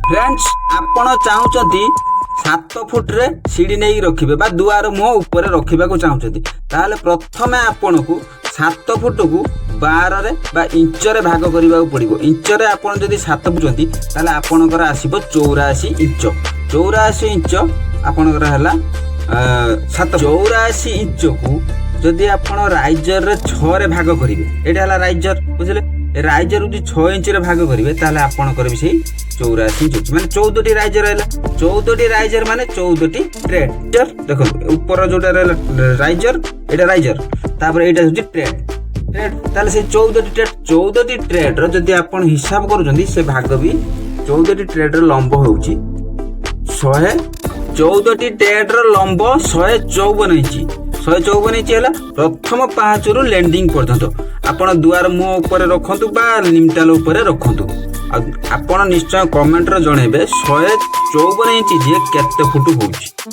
Friends आपण चाहूचंती 7 foot रे सीढ़ी नहीं रखिबे बा दुआर मुह ऊपर रखिबा को चाहूचंती ताले प्रथमे आपण को 7 फुट को 12 रे बा इंच रे भाग करबा पड़िबो। इंच रे आपण जदी 7 बुझंती ताले आपणकर आसीबो 84 इंच। 84 इंच आपणकर हला 84 इंच को जदि आपण राइजर रे 6 रे भाग करिवे एटा हला राइजर बुझले। राइजर जो 6 इंच रे भाग करेंगे ताले आपणकर भी सही 84 इंच माने 14 टी राइजर रहला। 14 टी राइजर माने 14 टी ट्रेड। देखो ऊपर जोटा रहला राइजर एटा राइजर तापर एटा होची ट्रेड ताले से 14 टी ट्रेड 14 टी ट्रेड रो जदी आपण हिसाब करूचंदी से भाग भी 14 टी ट्रेड रो लंब होउची 100। 14 टी ट्रेड रो लंब 154 इंच 154 इंच है प्रथम पाँच रु लैंडिंग पर्यंत आपण दुआर मुह ऊपर रखंतु बा निमटाल ऊपर रखंतु। आपण निश्चय कमेंट रे जणेबे 154 इंच जे केते फुट होउची।